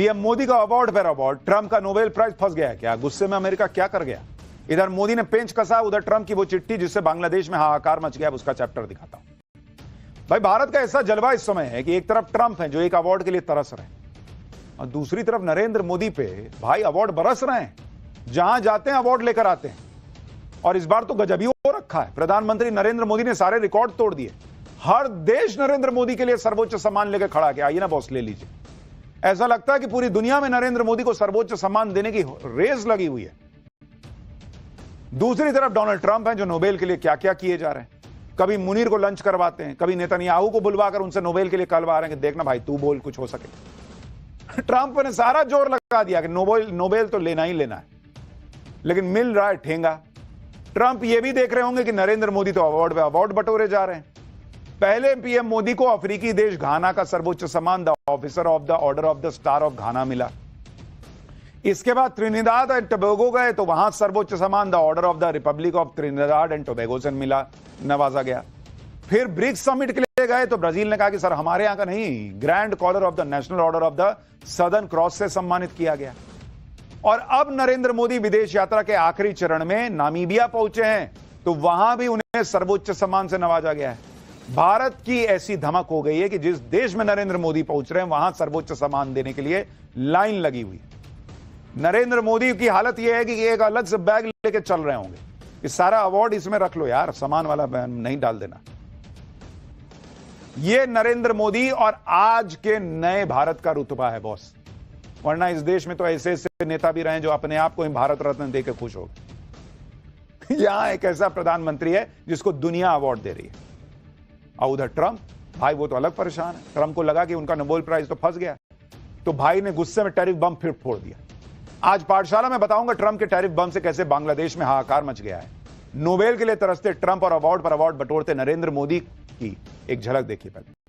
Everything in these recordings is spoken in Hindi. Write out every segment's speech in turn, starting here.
पीएम मोदी का अवार्ड पर अवार्ड, ट्रंप का नोबेल प्राइज फंस गया है क्या? गुस्से में अमेरिका क्या कर गया? इधर मोदी ने पेंच कसा, उधर ट्रंप की वो चिट्ठी जिससे बांग्लादेश में हाहाकार मच गया, उसका चैप्टर दिखाता हूं। भाई, भारत का ऐसा जलवा इस समय है कि एक तरफ ट्रंप है जो एक अवार्ड के लिए तरस रहे हैं, और दूसरी तरफ नरेंद्र मोदी पे भाई अवार्ड बरस रहे हैं। जहां जाते हैं अवार्ड लेकर आते हैं, और इस बार तो गजब ही हो रखा है। प्रधानमंत्री नरेंद्र मोदी ने सारे रिकॉर्ड तोड़ दिए। हर देश नरेंद्र मोदी के लिए सर्वोच्च सम्मान लेकर खड़ा किया। आइए ना बॉस, ले लीजिए। ऐसा लगता है कि पूरी दुनिया में नरेंद्र मोदी को सर्वोच्च सम्मान देने की रेस लगी हुई है। दूसरी तरफ डोनाल्ड ट्रंप हैं जो नोबेल के लिए क्या क्या किए जा रहे हैं। कभी मुनीर को लंच करवाते हैं, कभी नेतन्याहू को बुलवाकर उनसे नोबेल के लिए कहलवा रहे हैं कि देखना भाई तू बोल, कुछ हो सके। ट्रंप ने सारा जोर लगा दिया कि नोबेल तो लेना ही लेना है, लेकिन मिल रहा है ठेंगा। ट्रंप ये भी देख रहे होंगे कि नरेंद्र मोदी तो अवार्ड पे अवार्ड बटोरे जा रहे हैं। पहले पीएम मोदी को अफ्रीकी देश घाना का सर्वोच्च सम्मान the officer of the order of the star of घाना मिला। इसके बाद त्रिनिदाद एंड टोबैगो गए तो वहां सर्वोच्च सम्मान the order of the Republic of Trinidad and Tobago से मिला, नवाजा गया। फिर ब्रिक्स समिट के लिए गए तो ब्राजील ने कहा कि सर हमारे यहां का नहीं, grand collar of the national order of the southern cross से सम्मानित किया गया। और अब नरेंद्र मोदी विदेश यात्रा के आखिरी चरण में नामीबिया पहुंचे हैं, तो वहां भी उन्हें सर्वोच्च सम्मान से नवाजा गया है। भारत की ऐसी धमक हो गई है कि जिस देश में नरेंद्र मोदी पहुंच रहे हैं वहां सर्वोच्च सम्मान देने के लिए लाइन लगी हुई। नरेंद्र मोदी की हालत यह है कि एक अलग से बैग लेके चल रहे होंगे कि सारा अवार्ड इसमें रख लो यार, सामान वाला नहीं डाल देना। यह नरेंद्र मोदी और आज के नए भारत का रुतबा है बॉस, वरना इस देश में तो ऐसे ऐसे नेता भी रहे जो अपने आप को ही भारत रत्न देकर खुश हो गए। यहां एक ऐसा प्रधानमंत्री है जिसको दुनिया अवार्ड दे रही है, और उधर ट्रंप, भाई वो तो अलग परेशान है। ट्रंप को लगा कि उनका नोबेल प्राइज तो फंस गया, तो भाई ने गुस्से में टैरिफ बम फिर फोड़ दिया। आज पाठशाला में बताऊंगा ट्रंप के टैरिफ बम से कैसे बांग्लादेश में हाहाकार मच गया है। नोबेल के लिए तरसते ट्रंप और अवार्ड पर अवार्ड बटोरते नरेंद्र मोदी की एक झलक देखिए पहले।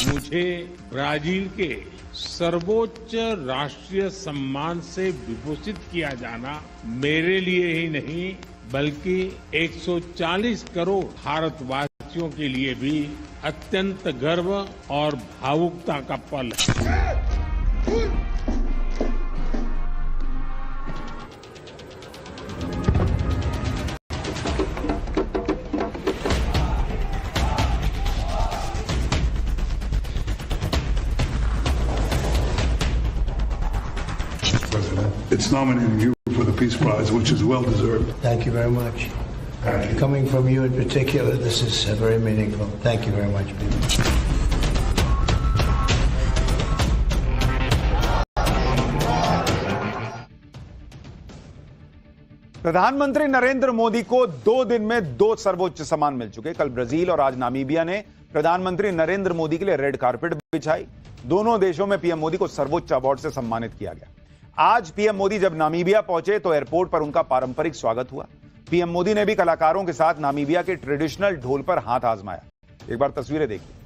मुझे ब्राजील के सर्वोच्च राष्ट्रीय सम्मान से विभूषित किया जाना मेरे लिए ही नहीं बल्कि 140 करोड़ भारतवासियों के लिए भी अत्यंत गर्व और भावुकता का पल है। It's nominating you for the Peace Prize, which is well deserved. Thank you very much. Coming from you in particular, this is very meaningful. Thank you very much, people. प्रधानमंत्री नरेंद्र मोदी को 2 दिन में 2 सर्वोच्च सम्मान मिल चुके। कल ब्राजील और आज नामीबिया ने प्रधानमंत्री नरेंद्र मोदी के लिए रेड कार्पेट बिछाई। दोनों देशों में पीएम मोदी को सर्वोच्च अवार्ड से सम्मानित किया गया। आज पीएम मोदी जब नामीबिया पहुंचे तो एयरपोर्ट पर उनका पारंपरिक स्वागत हुआ। पीएम मोदी ने भी कलाकारों के साथ नामीबिया के ट्रेडिशनल ढोल पर हाथ आजमाया। एक बार तस्वीरें देखिए।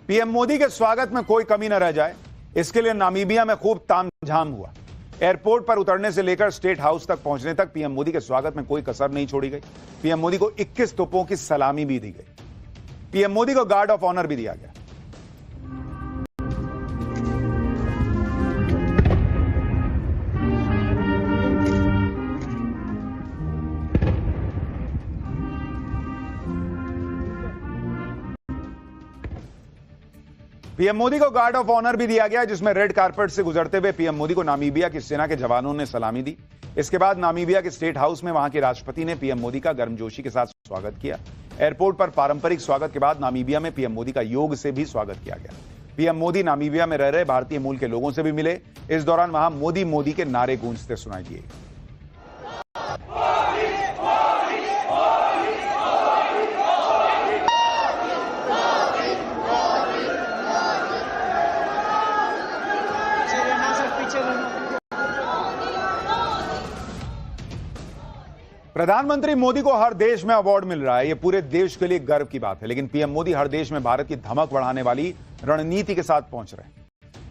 पीएम मोदी के स्वागत में कोई कमी न रह जाए, इसके लिए नामीबिया में खूब तामझाम हुआ। एयरपोर्ट पर उतरने से लेकर स्टेट हाउस तक पहुंचने तक पीएम मोदी के स्वागत में कोई कसर नहीं छोड़ी गई। पीएम मोदी को 21 तोपों की सलामी भी दी गई। पीएम मोदी को गार्ड ऑफ ऑनर भी दिया गया। पीएम मोदी को गार्ड ऑफ ऑनर भी दिया गया, जिसमें रेड कार्पेट से गुजरते हुए पीएम मोदी को नामीबिया की सेना के जवानों ने सलामी दी। इसके बाद नामीबिया के स्टेट हाउस में वहां के राष्ट्रपति ने पीएम मोदी का गर्मजोशी के साथ स्वागत किया। एयरपोर्ट पर पारंपरिक स्वागत के बाद नामीबिया में पीएम मोदी का योग से भी स्वागत किया गया। पीएम मोदी नामीबिया में रह रहे भारतीय मूल के लोगों से भी मिले। इस दौरान वहां मोदी मोदी के नारे गूंजते सुनाई दिए। प्रधानमंत्री मोदी को हर देश में अवार्ड मिल रहा है, यह पूरे देश के लिए गर्व की बात है। लेकिन पीएम मोदी हर देश में भारत की धमक बढ़ाने वाली रणनीति के साथ पहुंच रहे हैं।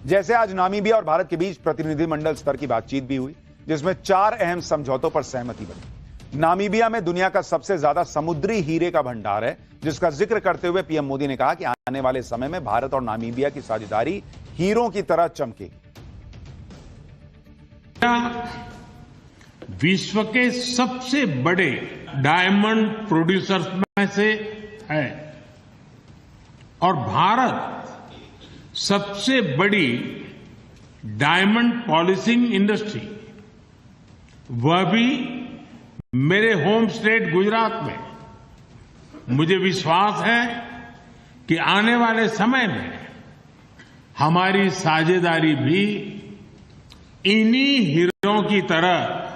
जैसे आज नामीबिया और भारत के बीच प्रतिनिधिमंडल स्तर की बातचीत भी हुई, जिसमें 4 अहम समझौतों पर सहमति बनी। नामीबिया में दुनिया का सबसे ज्यादा समुद्री हीरे का भंडार है, जिसका जिक्र करते हुए पीएम मोदी ने कहा कि आने वाले समय में भारत और नामीबिया की साझेदारी हीरों की तरह चमकेगी। विश्व के सबसे बड़े डायमंड प्रोड्यूसर्स में से है और भारत सबसे बड़ी डायमंड पॉलिशिंग इंडस्ट्री, वह भी मेरे होम स्टेट गुजरात में। मुझे विश्वास है कि आने वाले समय में हमारी साझेदारी भी इन्हीं हीरों की तरह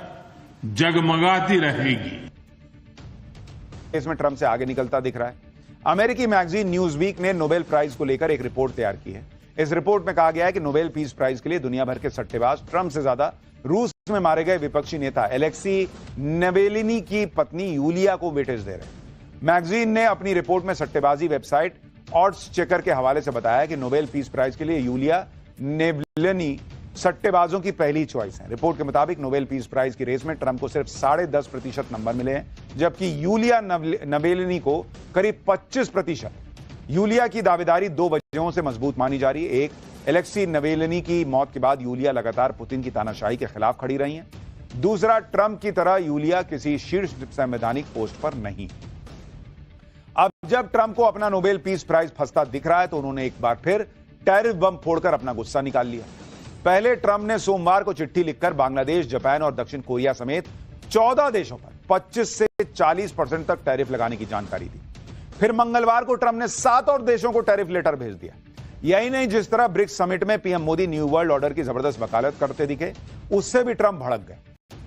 जगमगाती रहेगी। इसमें ट्रंप से आगे निकलता दिख रहा है। अमेरिकी मैगजीन न्यूज वीक ने नोबेल प्राइज को लेकर एक रिपोर्ट तैयार की है। इस रिपोर्ट में कहा गया है कि नोबेल पीस प्राइज के लिए दुनिया भर के सट्टेबाज ट्रंप से ज्यादा रूस में मारे गए विपक्षी नेता एलेक्सी नवेलिनी की पत्नी यूलिया को वेटेज दे रहे हैं। मैगजीन ने अपनी रिपोर्ट में सट्टेबाजी वेबसाइट ऑड्स चेकर के हवाले से बताया कि नोबेल पीस प्राइज के लिए यूलिया नेवेलिनी सट्टेबाजों की पहली चॉइस है। रिपोर्ट के मुताबिक नोबेल पीस प्राइज की रेस में ट्रंप को सिर्फ 10.5% नंबर मिले हैं, जबकि यूलिया नवेलिनी को करीब 25%। यूलिया की दावेदारी 2 वजहों से मजबूत मानी जा रही है। एक, एलेक्सी नवेलिनी की मौत के बाद यूलिया लगातार पुतिन की तानाशाही के खिलाफ खड़ी रही हैं। दूसरा, ट्रंप की तरह यूलिया किसी शीर्ष संवैधानिक पोस्ट पर नहीं। अब जब ट्रंप को अपना नोबेल पीस प्राइज फंसता दिख रहा है, तो उन्होंने एक बार फिर टैरिफ बम फोड़कर अपना गुस्सा निकाल लिया। पहले ट्रंप ने सोमवार को चिट्ठी लिखकर बांग्लादेश, जापान और दक्षिण कोरिया समेत 14 देशों पर 25 से 40% तक टैरिफ लगाने की जानकारी दी। फिर मंगलवार को ट्रंप ने 7 और देशों को टैरिफ लेटर भेज दिया। यही नहीं, जिस तरह ब्रिक्स समिट में PM Modi new world order की जबरदस्त वकालत करते दिखे, उससे भी ट्रंप भड़क गए।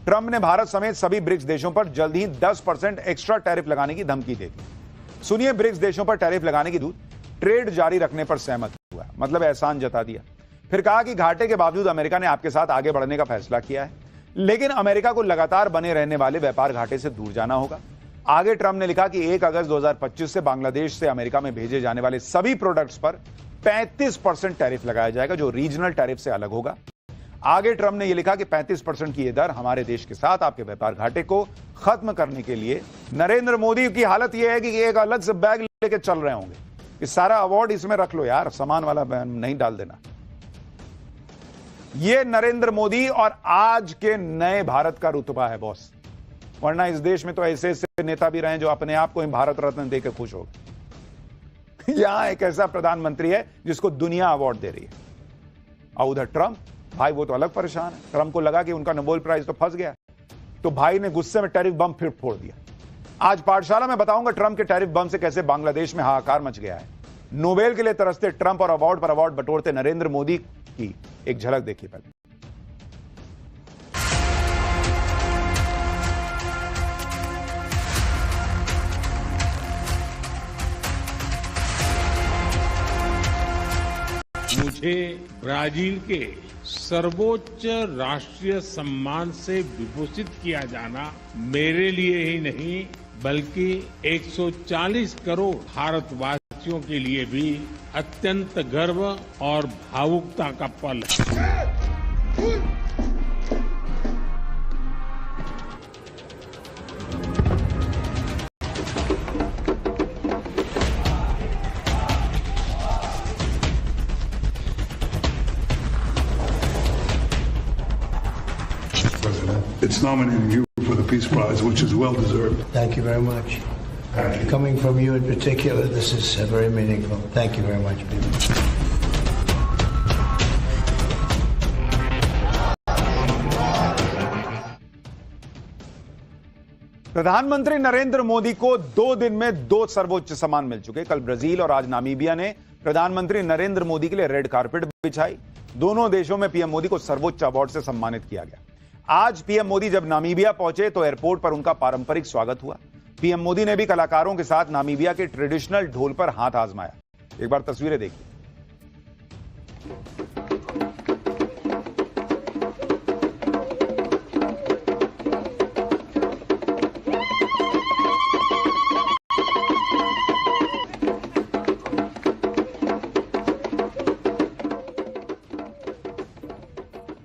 ट्रंप ने भारत समेत सभी ब्रिक्स देशों पर जल्द ही 10% एक्स्ट्रा टैरिफ लगाने की धमकी दे दी। सुनिए, ब्रिक्स देशों पर टैरिफ लगाने की दूत ट्रेड जारी रखने पर सहमत हुआ, मतलब एहसान जता दिया। फिर कहा कि घाटे के बावजूद अमेरिका ने आपके साथ आगे बढ़ने का फैसला किया है, लेकिन अमेरिका को लगातार बने रहने वाले व्यापार घाटे से दूर जाना होगा। आगे ट्रंप ने लिखा कि 1 अगस्त 2025 से बांग्लादेश से अमेरिका में भेजे जाने वाले सभी प्रोडक्ट्स पर 35% टैरिफ लगाया जाएगा, जो रीजनल टैरिफ से अलग होगा। आगे ट्रंप ने यह लिखा कि 35% की यह दर हमारे देश के साथ आपके व्यापार घाटे को खत्म करने के लिए नरेंद्र मोदी की हालत यह है कि एक अलग से बैग लेके चल रहे होंगे। इस सारा अवार्ड इसमें रख लो यार, सामान वाला नहीं डाल देना। यह नरेंद्र मोदी और आज के नए भारत का रुतबा है बॉस, वरना इस देश में तो ऐसे ऐसे नेता भी रहे जो अपने आप को भारत रत्न देकर खुश हो गए। यहां एक ऐसा प्रधानमंत्री है जिसको दुनिया अवार्ड दे रही है, और उधर ट्रंप, भाई वो तो अलग परेशान है। ट्रंप को लगा कि उनका नोबेल प्राइज तो फंस गया, तो भाई ने गुस्से में टैरिफ बम फिर फोड़ दिया। आज पाठशाला में बताऊंगा ट्रंप के टैरिफ बम से कैसे बांग्लादेश में हाहाकार मच गया है। नोबेल के लिए तरसते ट्रंप और अवार्ड पर अवार्ड बटोरते नरेंद्र मोदी की एक झलक देखिए पहले। मुझे ब्राजील के सर्वोच्च राष्ट्रीय सम्मान से विभूषित किया जाना मेरे लिए ही नहीं, बल्कि 140 करोड़ भारतवासियों के लिए भी अत्यंत गर्व और भावुकता का पल है। It's nominating you for the Peace Prize, which is well deserved. Thank you very much. Thank you. Coming from you in particular, this is very meaningful. Thank you very much, people. प्रधानमंत्री नरेंद्र मोदी को 2 दिन में 2 सर्वोच्च सम्मान मिल चुके। कल ब्राजील और आज नामीबिया ने प्रधानमंत्री नरेंद्र मोदी के लिए रेड कार्पेट बिछाई। दोनों देशों में पीएम मोदी को सर्वोच्च अवार्ड से सम्मानित किया गया। आज पीएम मोदी जब नामीबिया पहुंचे तो एयरपोर्ट पर उनका पारंपरिक स्वागत हुआ। पीएम मोदी ने भी कलाकारों के साथ नामीबिया के ट्रेडिशनल ढोल पर हाथ आजमाया। एक बार तस्वीरें देखिए।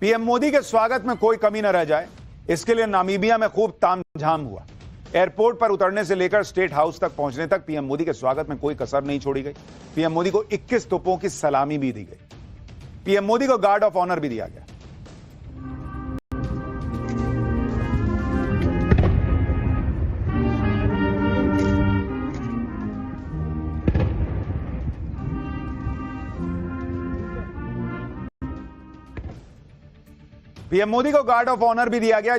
पीएम मोदी के स्वागत में कोई कमी न रह जाए, इसके लिए नामीबिया में खूब तामझाम हुआ। एयरपोर्ट पर उतरने से लेकर स्टेट हाउस तक पहुंचने तक पीएम मोदी के स्वागत में कोई कसर नहीं छोड़ी गई। पीएम मोदी को 21 तोपों की सलामी भी दी गई। पीएम मोदी को गार्ड ऑफ ऑनर भी दिया गया। पीएम मोदी को गार्ड ऑफ ऑनर भी दिया गया।